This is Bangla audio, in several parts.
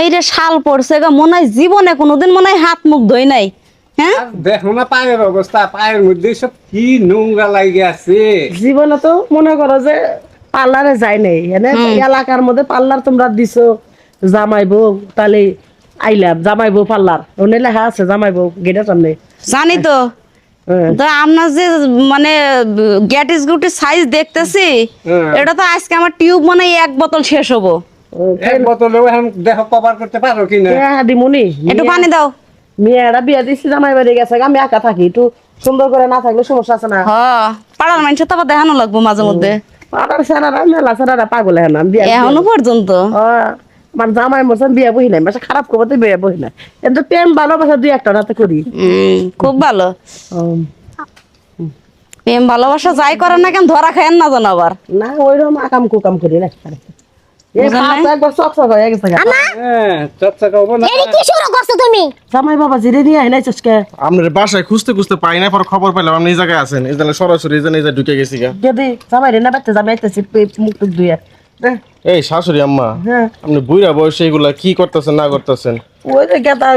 মাইরে শাল পড়ছে গা, মনে হয় জীবনে কোনোদিন মনে হয় হাত মুখ ধুই নাই। হ্যাঁ দেখো না পায়ের অবস্থা, পায়ের মধ্যে সব কি নোংরা লাগে আছে। জীবনে তো মনে করো যে পার্লারে যাই নাই, এলাকার মধ্যে পার্লার তোমরা দিছো জামাই বউ, তাহলে আইলাম জামাই বউ পার্লার, ওনে লেখা আছে জামাই বউ গেটের সামনে। জানি তো। তো আপনার যে মানে গ্যাটিস গুটির সাইজ দেখতেছি, এটা তো আজকে আমার টিউব মনে হয় 1 বোতল শেষ হবো। এক বোতলেও এখন দেখো কভার করতে পারো কিনা। দিমুনি একটু পানি দাও। মেয়েরা বিয়া দিচ্ছি জামাই বাড়ি গেছে, আমি একা থাকি, একটু সুন্দর করে না থাকলে সমস্যা আছে না। হ্যাঁ, পাড়ার মানুষের তো আবার দেখানো লাগবো মাঝে মধ্যে। পাড়ার সারারা মেলা সারারা পাগল হ্যাঁ বিয়া এখনো পর্যন্ত মানে জামাই মরছেন বিয়া বহি নাই, মাসে খারাপ খবর তো বিয়া বহি নাই, কিন্তু প্রেম ভালোবাসা দুই একটা রাতে করি। খুব ভালো। প্রেম ভালোবাসা যাই করেন না কেন ধরা খায়েন না জানো আবার। না ওইরকম আকাম কুকাম করি না, একবার চকচক হয়ে গেছে। হ্যাঁ চর্চা করবো না। কি শুরু করছো তুমি? জামাই বাবা জিরে নিয়ে আইনাই চসকে আপনার বাসায় খুঁজতে খুঁজতে পাই না, পর খবর পেলাম আপনি এই জায়গায় আছেন, এই জন্য সরাসরি এই জন্য ঢুকে গেছি গা। যদি জামাই রে না বাইতে জামাই আইতেছি মুখ টুক ধুইয়া। এই শাশুড়ি আম্মা, হ্যাঁ আপনি বুইড়া বয়সে এগুলা কি করতেছেন না করতেছেন? ওই যে কেতা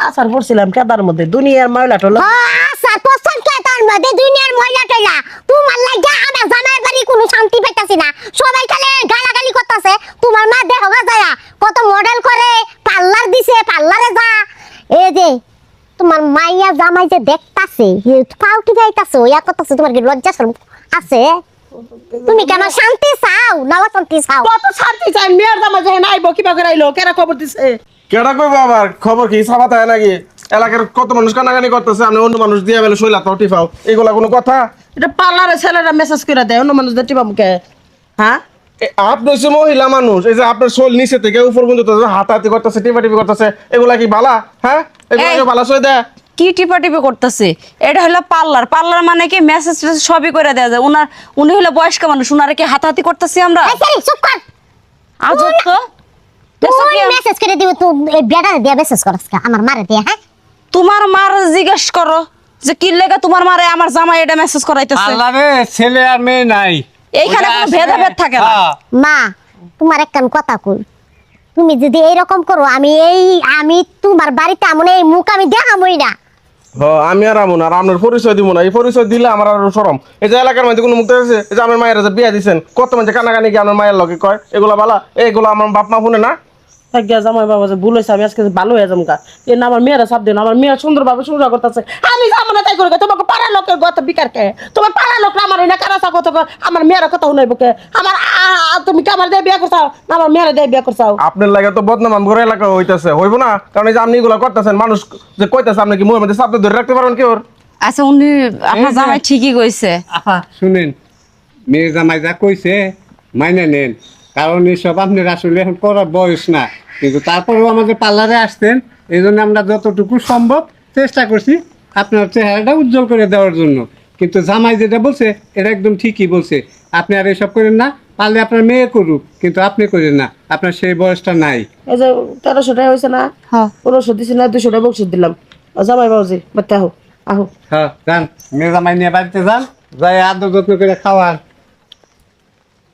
আসার পড়ছিলাম কেতার মধ্যে দুনিয়ার ময়লা টলা। স্যার পোস্টার কে তার মধ্যে দুনিয়ার মহিলা টলা তোমার লাগা আমার জামাই বাড়ি কোনো শান্তি পাইতাছি না, সবাই খালি গালাগালি করতেছে। তোমার মা দেখো গা যায় কত মডেল করে, পার্লার দিছে, পার্লারে যা। এই যে তোমার মাইয়া জামাই যে দেখতাছে পাউটি যাইতাছে, ইয়া করতেছে, তোমার কি লজ্জা শরম আছে? তুমি কেন শান্তি চাও না শান্তি চাও? কত শান্তি চাই, মেয়ের জামাই যে আইবো কিবা করে আইলো, কেরা খবর দিছে? কেডা কইবো আবার খবর কি সাবাত হয় নাকি? এলাকার কত মানুষ কানাকানি করতেছে, আপনি অন্য মানুষ দিয়ে বেলে শৈলা তো টিফাও, এগুলা কোনো কথা? এটা পার্লারে ছেলেরা মেসেজ করে দেয় অন্য মানুষ দেখতে পাবো। হ্যাঁ আপনি হচ্ছে মহিলা মানুষ, এই যে আপনার শোল নিচে থেকে উপর পর্যন্ত হাতাহাতি করতেছে, টিপাটিপি করতেছে, এগুলা কি বালা? হ্যাঁ এগুলা কি বালা সই দেয়? কি টিপাটিপি করতেছে? এটা হলো পার্লার। পার্লার মানে কি মেসেজ সবই করে দেওয়া যায়। উনি হলো বয়স্ক মানুষ, উনারে কি হাতাহাতি করতেছি আমরা? এই সারি চুপ কর। আজব তো। তুই মেসেজ করে দিও, তুই এই বেটা দিয়া মেসেজ করছ কা আমার মারে দিয়া? হ্যাঁ তোমার মার জিজ্ঞেস করো যে কি লেগে তোমার মারে আমার জামাই এটা মেসেজ করাইতেছে। আল্লাহ রে, ছেলে আর মেয়ে নাই, এইখানে ওটা কোনো আছে। ভেদাভেদ থাকে না। হ্যাঁ। মা তোমার একখান কথা কই, তুমি যদি এইরকম করো আমি তোমার বাড়িতে এমন এই মুখ আমি দেখামই না। আমি আর আমন আর আপনার পরিচয় দিব না, এই পরিচয় দিলে আমার আর শরম। এই যে এলাকার মধ্যে কোনো মুক্ত আছে, এই যে আমার মায়ের যে বিয়া দিচ্ছেন, কত মানুষ কানাকানি কি আমার মায়ের লগে কয়, এগুলা বালা? এগুলো আমার বাপ মা শুনে না? জামাই বাবা যে ভুল হয়েছে, আমি আজকে ভালো হয়ে যাবো গা। এ না আমার মেয়েরা সাপ দিন, আমার মেয়ে সুন্দর ভাবে সংসার করতেছে, আমি যাবো না তাই করে। তোমাকে পাড়ার লোকের কথা বিকার কে? তোমার পাড়ার লোক আমার না কারাসা কথা কয়, আমার মেয়েরা কথা শুনাইব কে? আমার তুমি কি আমার দিয়ে বিয়া করছাও না আমার মেয়েরা দিয়ে বিয়া করছাও? আপনার লাগে তো বদনাম আমগর এলাকা হইতেছে, হইব না? কারণ এই যে আপনি এগুলা করতেছেন, মানুষ যে কইতাছে আপনি কি মুখের মধ্যে চাপ ধরে রাখতে পারবেন কি ওর? আচ্ছা উনি আপনার জামাই ঠিকই কইছে। আহা শুনেন, মেয়ে জামাই যা কইছে মাইনে নেন, কারণ এসব আপনার আসলে এখন করার বয়স না। কিন্তু তারপরেও আমাদের পার্লারে আসতেন, এই জন্য আমরা যতটুকু সম্ভব চেষ্টা করছি আপনার চেহারাটা উজ্জ্বল করে দেওয়ার জন্য। কিন্তু জামাই যেটা বলছে এটা একদম ঠিকই বলছে, আপনি আর এসব করেন না, পারলে আপনার মেয়ে করুক, কিন্তু আপনি করেন না, আপনার সেই বয়সটা নাই। এই যে 1300 টাকা হয়েছে না, হ্যাঁ 1500 দিছি না, 200 টাকা বকশিস দিলাম। জামাই বাবুজি বাচ্চা আহো আহো। হ্যাঁ যান, মেয়ে জামাই নিয়ে বাড়িতে যান, যাই আদর যত্ন করে খাওয়ার।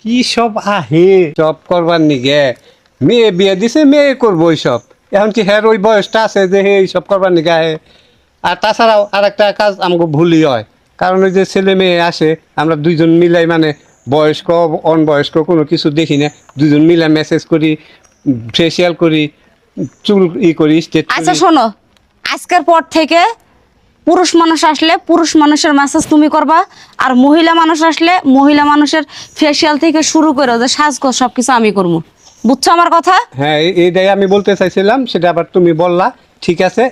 কি সব আহে সব করবার নিগে, মেয়ে বিয়ে দিছে মেয়ে করবো ওইসব। এখন কি হ্যাঁ ওই বয়সটা আছে যে হে এইসব করবার নিগে আহে? আর তাছাড়াও আর একটা কাজ আমাকে ভুলই হয়, কারণ ওই যে ছেলে মেয়ে আসে, আমরা দুইজন মিলাই মানে বয়স্ক অনবয়স্ক কোনো কিছু দেখি না, দুজন মিলে মেসেজ করি, ফেসিয়াল করি, চুল করি, স্ট্রেট আচ্ছা শোনো, আজকের পর থেকে পুরুষ মানুষ আসলে পুরুষ মানুষের মেসেজ তুমি করবা, আর মহিলা মানুষ আসলে মহিলা মানুষের ফেসিয়াল থেকে শুরু করে যে সাজগোজ সবকিছু আমি করবো। বুঝছো আমার কথা? হ্যাঁ এইটাই আমি বলতে চাইছিলাম, সেটা আবার তুমি বললা, ঠিক আছে।